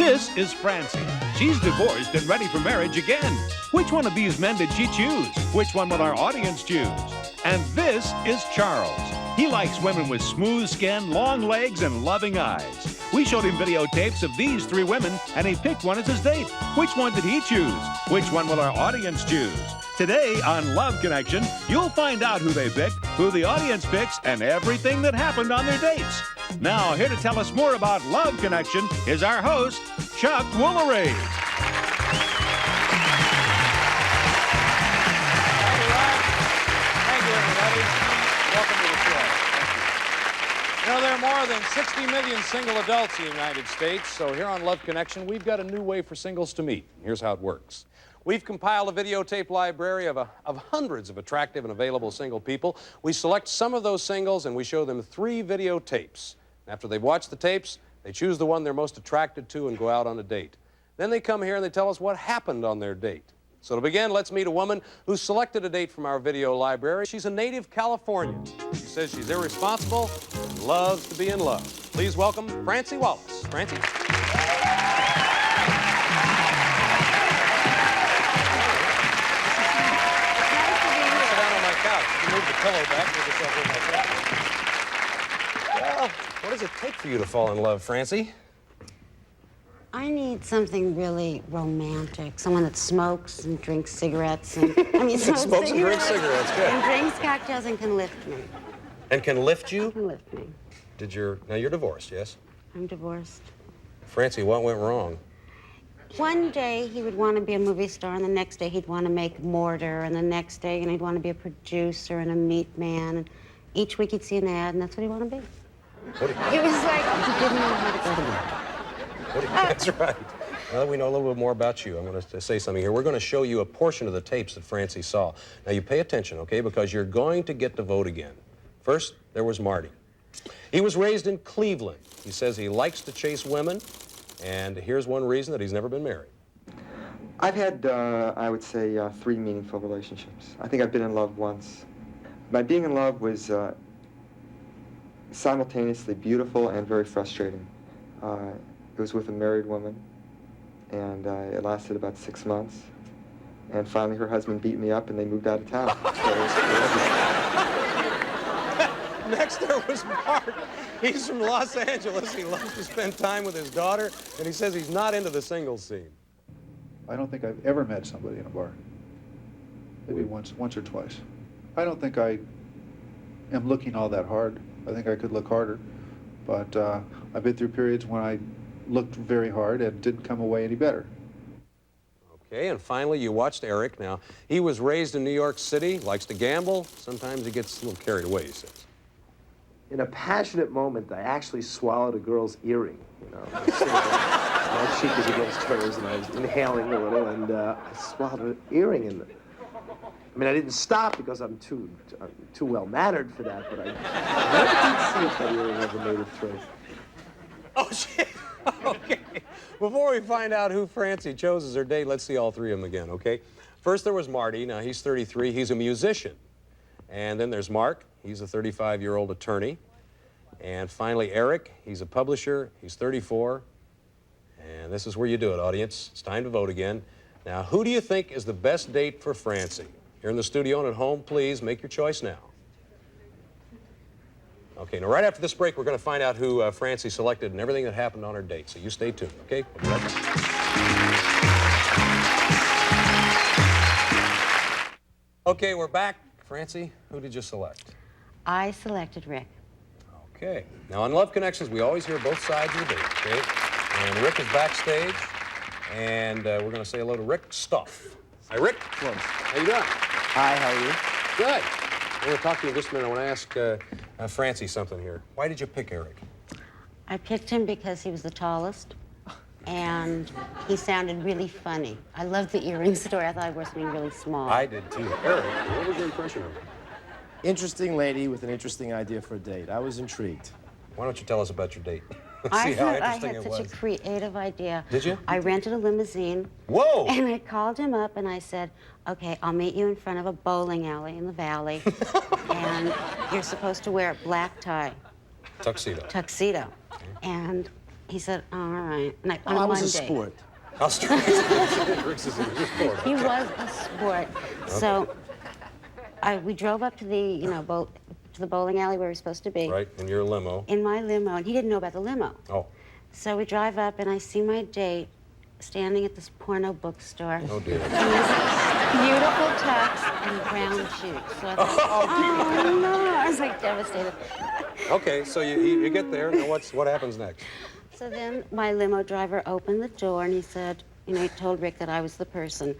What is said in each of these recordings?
This is Francie. She's divorced and ready for marriage again. Which one of these men did she choose? Which one will our audience choose? And this is Charles. He likes women with smooth skin, long legs, and loving eyes. We showed him videotapes of these three women, and he picked one as his date. Which one did he choose? Which one will our audience choose? Today on Love Connection, you'll find out who they picked, who the audience picks, and everything that happened on their dates. Now, here to tell us more about Love Connection is our host, Chuck Woolery. Thank you, everybody. Welcome to the show. Thank you. You know, there are more than 60 million single adults in the United States, so here on Love Connection, we've got a new way for singles to meet. Here's how it works. We've compiled a videotape library of hundreds of attractive and available single people. We select some of those singles and we show them 3 videotapes. After they've watched the tapes, they choose the one they're most attracted to and go out on a date. Then they come here and they tell us what happened on their date. So to begin, let's meet a woman who selected a date from our video library. She's a native Californian. She says she's irresponsible and loves to be in love. Please welcome Francie Wallace. Francie? Move the pillow back. Well, what does it take for you to fall in love, Francie? I need something really romantic. Someone that smokes and drinks cigarettes and smokes and drinks cigarettes. Good. And drinks cocktails and can lift me. And can lift you? Can lift me. Now you're divorced, yes? I'm divorced. Francie, what went wrong? One day he would want to be a movie star, and the next day he'd want to make mortar, and the next day he'd want to be a producer and a meat man. And each week he'd see an ad, and that's what he'd want to be. It was like he didn't know how to go to work. That's right. Now that we know a little bit more about you, I'm going to say something here. We're going to show you a portion of the tapes that Francie saw. Now you pay attention, okay, because you're going to get to vote again. First, there was Marty. He was raised in Cleveland. He says he likes to chase women. And here's one reason that he's never been married. I've had, I would say, 3 meaningful relationships. I think I've been in love once. My being in love was simultaneously beautiful and very frustrating. It was with a married woman, and it lasted about 6 months. And finally her husband beat me up and they moved out of town. Next, there was Mark. He's from Los Angeles. He loves to spend time with his daughter, and he says he's not into the singles scene. I don't think I've ever met somebody in a bar. Maybe once or twice. I don't think I am looking all that hard. I think I could look harder. But I've been through periods when I looked very hard and didn't come away any better. Okay, and finally, you watched Eric. Now, he was raised in New York City, likes to gamble. Sometimes he gets a little carried away, he says. In a passionate moment, I actually swallowed a girl's earring, you know. My cheek was against hers, and I was inhaling a little, and I swallowed an earring in it. I mean, I didn't stop because I'm too well-mannered for that, but I never did see if that earring ever made it through. Oh, shit. Okay. Before we find out who Francie chose as her date, let's see all 3 of them again, okay? First, there was Marty. Now, he's 33. He's a musician. And then there's Mark. He's a 35-year-old attorney. And finally, Eric. He's a publisher. He's 34. And this is where you do it, audience. It's time to vote again. Now, who do you think is the best date for Francie? Here in the studio and at home, please make your choice now. Okay, now right after this break, we're going to find out who Francie selected and everything that happened on her date. So you stay tuned, okay? We'll be right back. Okay, we're back. Francie, who did you select? I selected Rick. Okay. Now, on Love Connections, we always hear both sides of the date, okay? And Rick is backstage, and we're going to say hello to Rick Stoff. Hi, Rick. Hello. How you doing? Hi, how are you? Good. I want to talk to you in just a minute. I want to ask Francie something here. Why did you pick Eric? I picked him because he was the tallest, and he sounded really funny. I loved the earring story. I thought I wore something really small. I did, too. Eric, what was your impression of him? Interesting lady with an interesting idea for a date. I was intrigued. Why don't you tell us about your date? I See how thought I interesting had it such was. a creative idea. Did you? I rented a limousine. Whoa! And I called him up and I said, okay, I'll meet you in front of a bowling alley in the valley. And you're supposed to wear a black tie. Tuxedo. Tuxedo. And he said, all right. And Oh, I was a Monday. sport. He was a sport. So we drove up to the, to the bowling alley where we were supposed to be. Right, in your limo. In my limo, and he didn't know about the limo. Oh. So we drive up, and I see my date standing at this porno bookstore. Oh, dear. In this beautiful tux and brown shoes. So I thought, oh, no. I was, like, devastated. Okay, so you get there. Now what happens next? So then my limo driver opened the door, and he said, he told Rick that I was the person.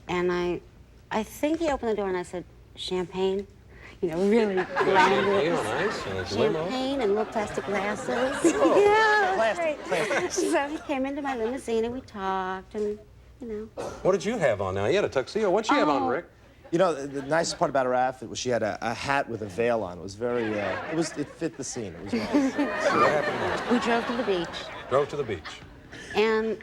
And I think he opened the door, and I said, champagne? Really language. Champagne on ice and his limo. Champagne and little plastic glasses. Oh. Yeah, plastic. So he came into my limousine, and we talked, and, What did you have on now? You had a tuxedo. What'd she have on, Rick? The nicest part about her outfit was she had a hat with a veil on. It was very, it fit the scene. It was nice. So what happened next? we drove to the beach, Drove to the beach. and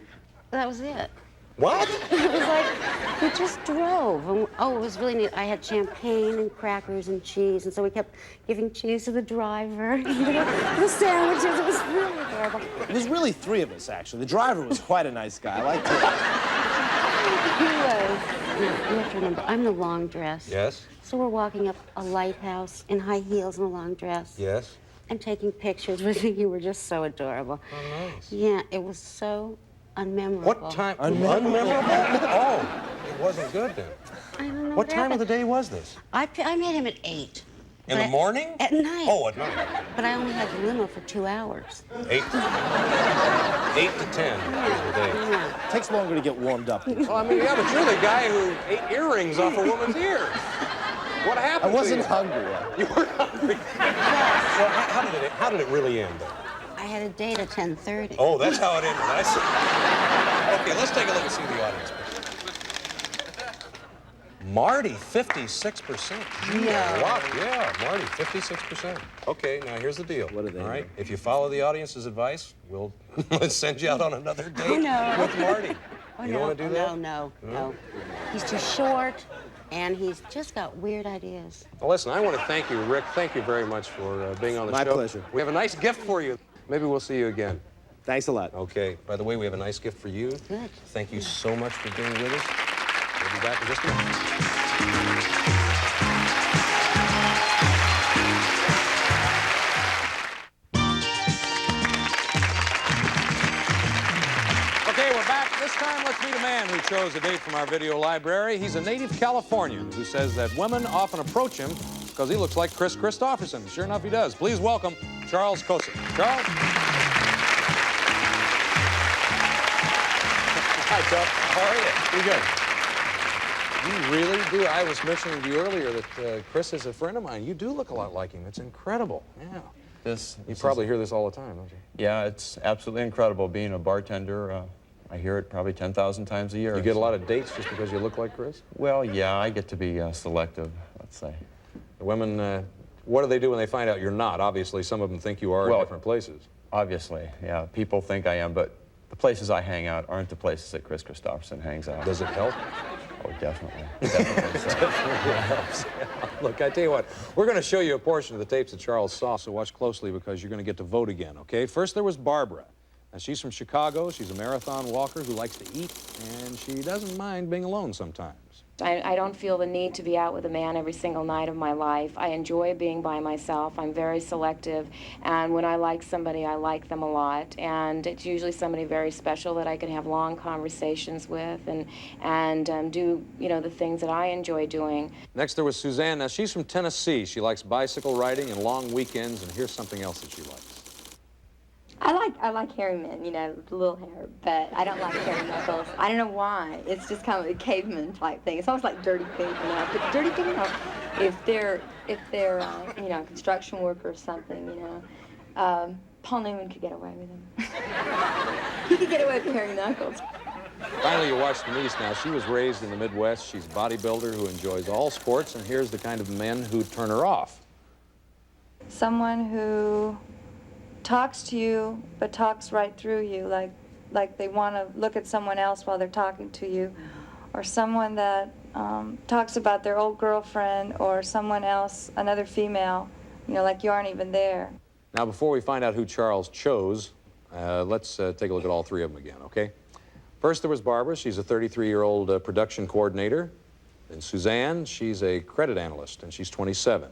that was it. What? It was like, we just drove. And, it was really neat. I had champagne and crackers and cheese, and so we kept giving cheese to the driver, the sandwiches. It was really adorable. It was really three of us, actually. The driver was quite a nice guy. I liked him. He was. Now, you have to remember, I'm the long dress. Yes. So we're walking up a lighthouse in high heels and a long dress. Yes. And taking pictures with you. You were just so adorable. Oh, nice. Yeah, it was so unmemorable. What time? Unmemorable? Oh, it wasn't good then. I don't know What time of the day was this? I met him at 8. In the morning? At night. Oh, at night. But I only had the limo for 2 hours. 8 to 10 is the day. Yeah. It takes longer to get warmed up. Well, I mean, yeah, but you're the guy who ate earrings off a woman's ears. What happened I wasn't to you? hungry yet. You weren't hungry. Well, how did it really end, then? I had a date at 10:30. Oh, that's how it ended. I see. Okay, let's take a look and see the audience. Marty, 56%. Yeah. Wow, yeah, Marty, 56%. Okay, now here's the deal. What do they All right, do? if you follow the audience's advice, we'll send you out on another date with Marty. You don't want to do that? No. He's too short, and he's just got weird ideas. Well, listen, I want to thank you, Rick. Thank you very much for being on the My show. pleasure. We have a nice gift for you. Maybe we'll see you again. Thanks a lot. Okay. By the way, we have a nice gift for you. Good. Thank you so much for being with us. We'll be back in just a minute. Okay, we're back. This time, let's meet a man who chose a date from our video library. He's a native Californian who says that women often approach him because he looks like Chris Christopherson. Sure enough, he does. Please welcome Charles Kosa. Charles? Hi, Chuck. How are you? Pretty good. You really do. I was mentioning to you earlier that Chris is a friend of mine. You do look a lot like him. It's incredible. Yeah. You probably hear this all the time, don't you? Yeah, it's absolutely incredible being a bartender. I hear it probably 10,000 times a year. You get a lot of dates just because you look like Chris? Well, yeah, I get to be selective, let's say. The women, what do they do when they find out you're not? Obviously, some of them think you are in different places. Obviously, yeah. People think I am, but the places I hang out aren't the places that Chris Christopherson hangs out. Does it help? Oh, definitely. Definitely so. Definitely helps. Look, I tell you what, we're going to show you a portion of the tapes that Charles saw, so watch closely because you're going to get to vote again, okay? First, there was Barbara. Now, she's from Chicago. She's a marathon walker who likes to eat, and she doesn't mind being alone sometimes. I don't feel the need to be out with a man every single night of my life. I enjoy being by myself. I'm very selective, and when I like somebody, I like them a lot. And it's usually somebody very special that I can have long conversations with and do, the things that I enjoy doing. Next, there was Suzanne. Now, she's from Tennessee. She likes bicycle riding and long weekends, and here's something else that she likes. I like hairy men, little hair, but I don't like hairy knuckles. I don't know why. It's just kind of a caveman type thing. It's almost like dirty pig, But dirty pig, if they're construction workers or something, Paul Newman could get away with them. He could get away with hairy knuckles. Finally, you watch Denise now. She was raised in the Midwest. She's a bodybuilder who enjoys all sports, and here's the kind of men who turn her off. Someone who talks to you, but talks right through you, like they want to look at someone else while they're talking to you, or someone that talks about their old girlfriend or someone else, another female, like you aren't even there. Now, before we find out who Charles chose, Let's take a look at all three of them again, okay? First, there was Barbara. She's a 33-year-old production coordinator. Then Suzanne, she's a credit analyst, and she's 27.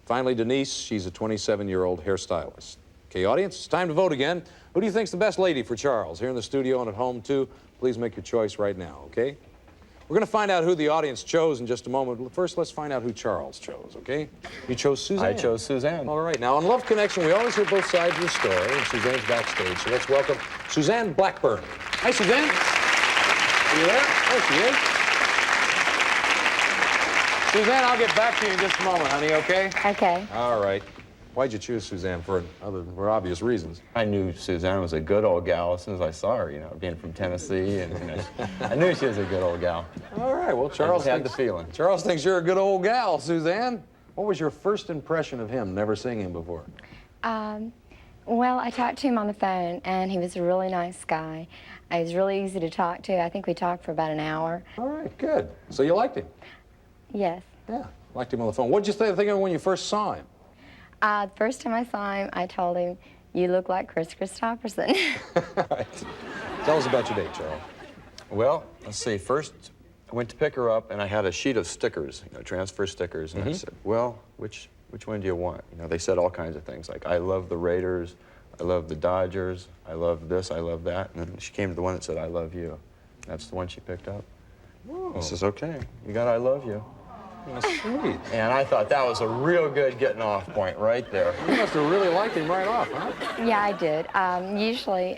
Finally, Denise, she's a 27-year-old hairstylist. Okay, audience, it's time to vote again. Who do you think's the best lady for Charles? Here in the studio and at home, too. Please make your choice right now, okay? We're going to find out who the audience chose in just a moment. First, let's find out who Charles chose, okay? You chose Suzanne. I chose Suzanne. All right. Now, on Love Connection, we always hear both sides of the story, and Suzanne's backstage. So let's welcome Suzanne Blackburn. Hi, Suzanne. Are you there? There she is. Suzanne, I'll get back to you in just a moment, honey, okay? Okay. All right. Why'd you choose Suzanne for obvious reasons? I knew Suzanne was a good old gal as soon as I saw her, you know, being from Tennessee, and I knew she was a good old gal. All right, well, Charles had the feeling. Charles thinks you're a good old gal, Suzanne. What was your first impression of him, never seeing him before? Well, I talked to him on the phone, and he was a really nice guy. He was really easy to talk to. I think we talked for about an hour. All right, good. So you liked him? Yes. Yeah, liked him on the phone. What did you think of him when you first saw him? The first time I saw him, I told him, "You look like Chris Christopherson." Right. Tell us about your date, Charles. Well, let's see. First, I went to pick her up, and I had a sheet of stickers, you know, transfer stickers, and I said, well, which one do you want? You know, they said all kinds of things, like, I love the Raiders, I love the Dodgers, I love this, I love that, and then she came to the one that said, I love you. That's the one she picked up. Oh. I says, okay, you got I love you. That's sweet. And I thought that was a real good getting off point right there. You must have really liked him right off, huh? Yeah, I did. Usually,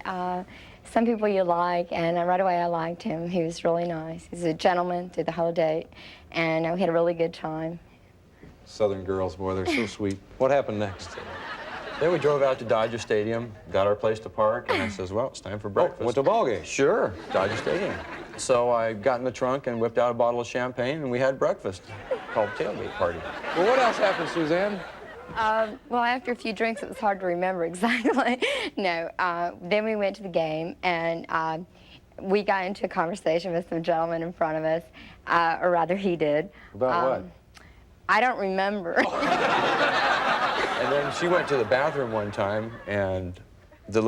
some people you like, and right away I liked him. He was really nice. He's a gentleman through the whole date, and we had a really good time. Southern girls, boy, they're so sweet. What happened next? Then we drove out to Dodger Stadium, got our place to park, and I says, well, it's time for breakfast. Went to a ball game? Sure, Dodger Stadium. So I got in the trunk and whipped out a bottle of champagne, and we had breakfast called tailgate party. Well, what else happened, Suzanne? Well, after a few drinks, it was hard to remember exactly. No, then we went to the game, and we got into a conversation with some gentlemen in front of us, or rather he did. About what? I don't remember. And then she went to the bathroom one time, and the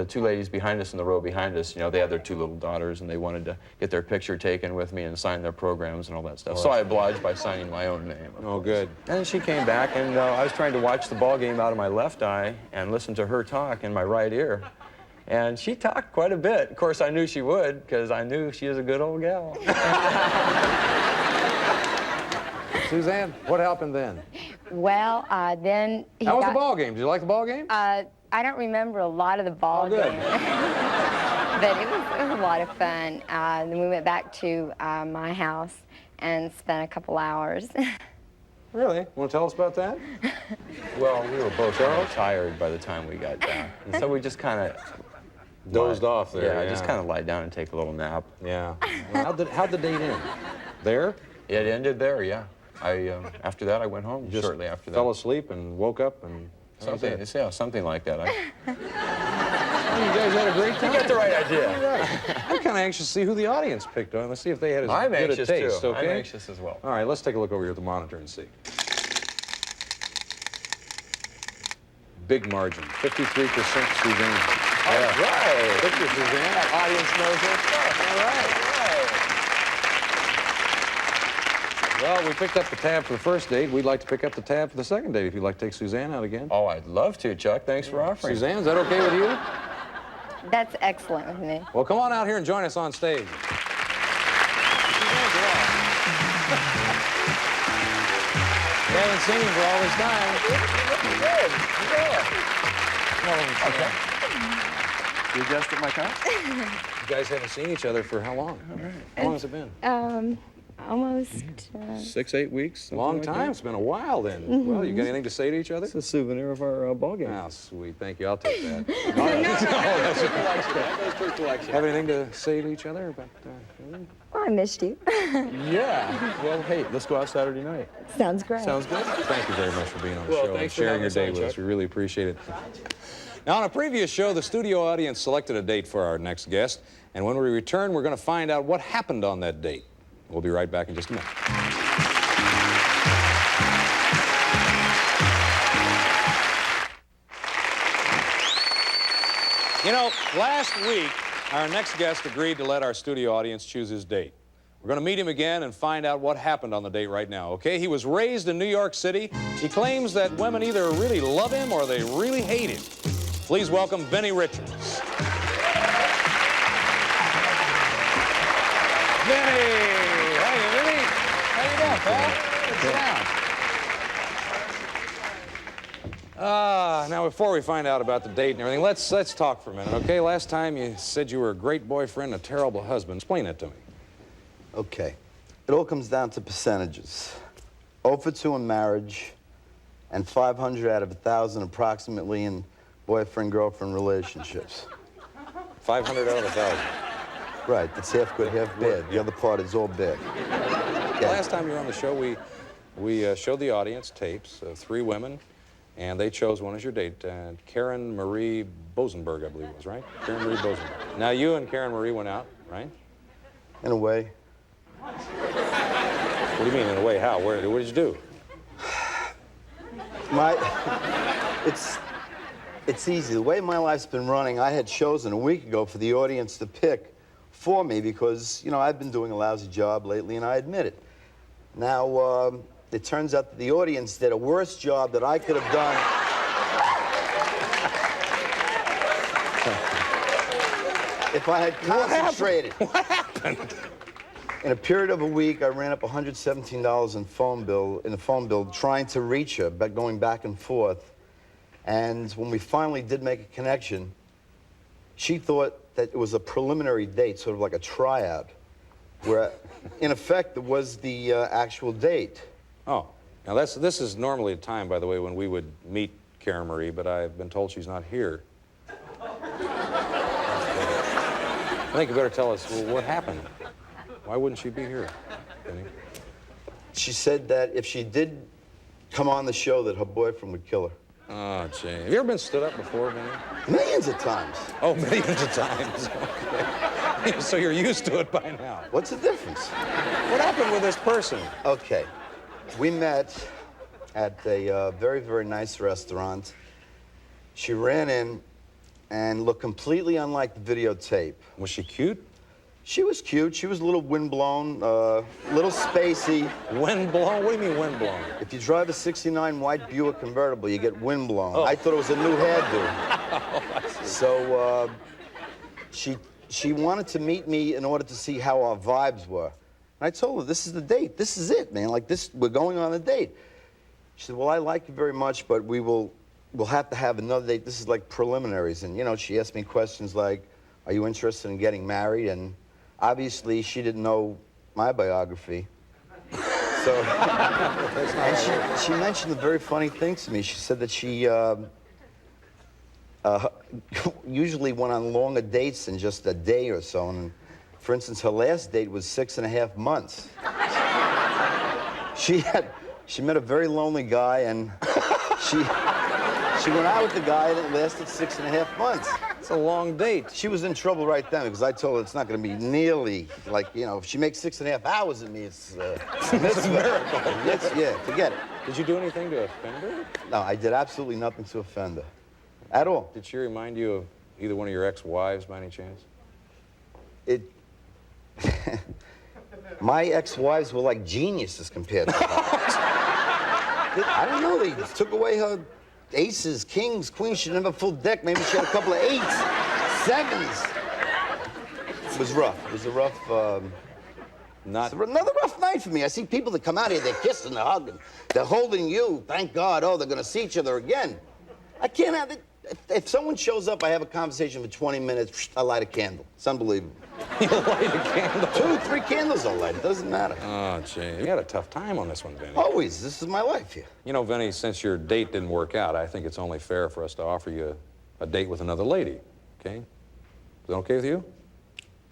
two ladies behind us in the row behind us, you know, they had their two little daughters, and they wanted to get their picture taken with me and sign their programs and all that stuff. So I obliged by signing my own name. Oh, good. And then she came back, and I was trying to watch the ball game out of my left eye and listen to her talk in my right ear. And she talked quite a bit. Of course, I knew she would, because I knew she was a good old gal. Suzanne, what happened then? Well, then he How was the ball game? Did you like the ball game? I don't remember a lot of the ball good. game. But it was a lot of fun. Then we went back to my house and spent a couple hours. Really? Want to tell us about that? Well, we were both tired by the time we got back. And so we just kind of Dozed off there. Yeah, just kind of lie down and take a little nap. Yeah. Well, how'd the date end? There? It ended there, yeah. After that, I went home shortly after that. Fell asleep and woke up and... Something like that. Well, you guys had a great time. You got the right idea. I'm kind of anxious to see who the audience picked on. Let's see if they had as I'm good a anxious, taste, too. okay? I'm anxious as well. All right, let's take a look over here at the monitor and see. Big margin, 53% Suzanne. All right. Thank you, Suzanne. That audience knows their stuff. All right. Well, we picked up the tab for the first date. We'd like to pick up the tab for the second date if you'd like to take Suzanne out again. Oh, I'd love to, Chuck. Thanks for offering. Suzanne, is that okay with you? That's excellent with me. Well, come on out here and join us on stage. You haven't seen him for all this time. Okay. You adjusted my count? You guys haven't seen each other for how long? All right. How long has it been? Almost 6, 8 weeks. Long time. It's been a while then. Well, you got anything to say to each other? It's a souvenir of our ball game. Ah, sweet. Thank you. I'll take that. Have anything to say to each other about? Well, I missed you. Yeah. Well, hey, let's go out Saturday night. Sounds great. Sounds good. Thank you very much for being on the Well, show and thanks for sharing having your day us on, with us. Chuck. We really appreciate it. Now, on a previous show, the studio audience selected a date for our next guest, and when we return, we're going to find out what happened on that date. We'll be right back in just a minute. You know, last week, our next guest agreed to let our studio audience choose his date. We're going to meet him again and find out what happened on the date right now, okay? He was raised in New York City. He claims that women either really love him or they really hate him. Please welcome Vinnie Richards. Vinnie! Hey, Vinnie. How you doing, pal? Sit down. Now, before we find out about the date and everything, let's talk for a minute, okay? Last time you said you were a great boyfriend and a terrible husband. Explain it to me. Okay. It all comes down to percentages. 0 for 2 in marriage, and 500 out of 1,000 approximately in boyfriend-girlfriend relationships. 500 out of 1,000. Right, that's half good, half bad. The other part is all bad. Okay. Last time you were on the show, we showed the audience tapes of 3 women, and they chose one as your date. Karen Marie Bosenberg, I believe it was, right? Karen Marie Bosenberg. Now, you and Karen Marie went out, right? In a way. What do you mean, in a way? How? What did you do? It's easy. The way my life's been running, I had chosen a week ago for the audience to pick for me because, you know, I've been doing a lousy job lately, and I admit it. Now, it turns out that the audience did a worse job that I could have done. If I had concentrated. What happened? In a period of a week, I ran up $117 in the phone bill trying to reach her, but going back and forth. And when we finally did make a connection, she thought that it was a preliminary date, sort of like a tryout, where, in effect, it was the actual date. Oh, now this is normally a time, by the way, when we would meet Karen Marie, but I've been told she's not here. I think you better tell us, well, what happened? Why wouldn't she be here, Vinnie? She said that if she did come on the show, that her boyfriend would kill her. Oh, gee. Have you ever been stood up before, Vinnie? Millions of times. Oh, millions of times. Okay. So you're used to it by now. What's the difference? What happened with this person? Okay. We met at a very, very nice restaurant. She ran in and looked completely unlike the videotape. Was she cute? She was cute. She was a little windblown, little spacey. Windblown? What do you mean windblown? If you drive a '69 white Buick convertible, you get windblown. Oh. I thought it was a new hairdo. So she wanted to meet me in order to see how our vibes were. And I told her, this is the date. This is it, man. Like this, we're going on a date. She said, well, I like you very much, but we'll have to have another date. This is like preliminaries. And, you know, she asked me questions like, are you interested in getting married? And obviously, she didn't know my biography. So, and she mentioned a very funny thing to me. She said that she usually went on longer dates than just a day or so. And for instance, her last date was 6.5 months. She met a very lonely guy, and she went out with the guy, and it lasted 6.5 months. It's a long date. She was in trouble right then because I told her it's not going to be nearly like, you know, if she makes 6.5 hours with me, it's a miracle. Yeah, forget it. Did you do anything to offend her? No, I did absolutely nothing to offend her. At all. Did she remind you of either one of your ex-wives by any chance? My ex-wives were like geniuses compared to her. I don't know, they took away her aces, kings, queens. She didn't have a full deck. Maybe she had a couple of 8s, 7s. It was rough. It was a rough, it's another rough night for me. I see people that come out here, they're kissing, they're hugging, they're holding you. Thank God. Oh, they're going to see each other again. I can't have it. If someone shows up, I have a conversation for 20 minutes, I light a candle. It's unbelievable. You light a candle? 2, 3 candles I'll light. It doesn't matter. Oh, gee. You had a tough time on this one, Vinnie. Always. This is my life here. You know, Vinnie, since your date didn't work out, I think it's only fair for us to offer you a date with another lady, okay? Is that okay with you?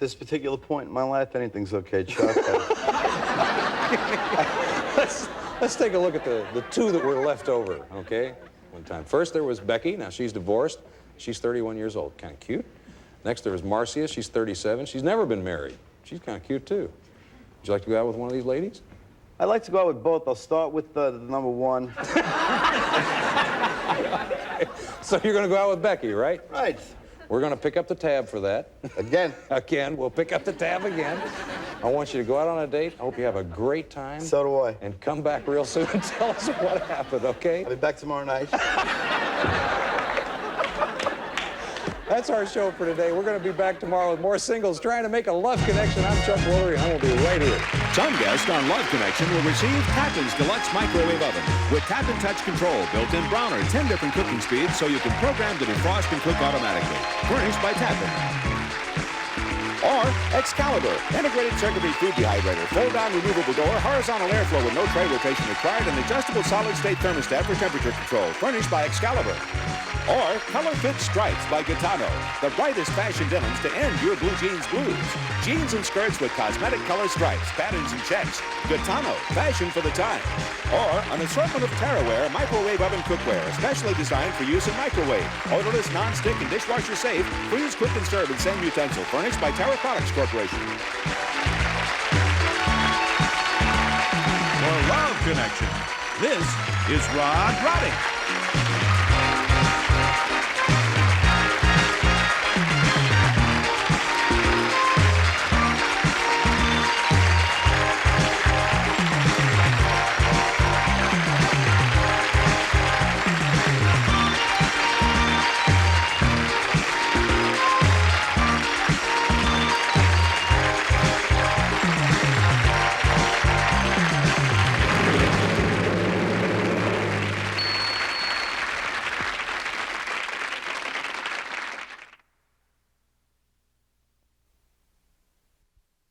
This particular point in my life, anything's okay, Chuck. Let's take a look at the 2 that were left over, okay? One time. First, there was Becky. Now, she's divorced. She's 31 years old. Kind of cute. Next, there was Marcia. She's 37. She's never been married. She's kind of cute, too. Would you like to go out with one of these ladies? I'd like to go out with both. I'll start with the number 1. So you're going to go out with Becky, right? Right. We're going to pick up the tab for that. Again. Again, we'll pick up the tab again. I want you to go out on a date. I hope you have a great time. So do I. And come back real soon and tell us what happened, okay? I'll be back tomorrow night. That's our show for today. We're going to be back tomorrow with more singles trying to make a love connection. I'm Chuck Woolery, and I will be right here. Some guests on Love Connection will receive Tappan's Deluxe Microwave Oven with Tap and Touch Control, built-in browner, 10 different cooking speeds so you can program to defrost and cook automatically. Furnished by Tappan. Or Excalibur, integrated circuitry food dehydrator, fold-down removable door, horizontal airflow with no tray rotation required, and adjustable solid-state thermostat for temperature control. Furnished by Excalibur. Or Color Fit Stripes by Gitano, the brightest fashion denims to end your blue jeans blues. Jeans and skirts with cosmetic color stripes, patterns, and checks. Gitano, fashion for the time. Or an assortment of Terraware microwave oven cookware, especially designed for use in microwave. Odorless, non-stick, and dishwasher safe. Freeze, cook, and serve in same utensil. Furnished by Terra Products Corporation. For Love Connection, this is Rod Roddy.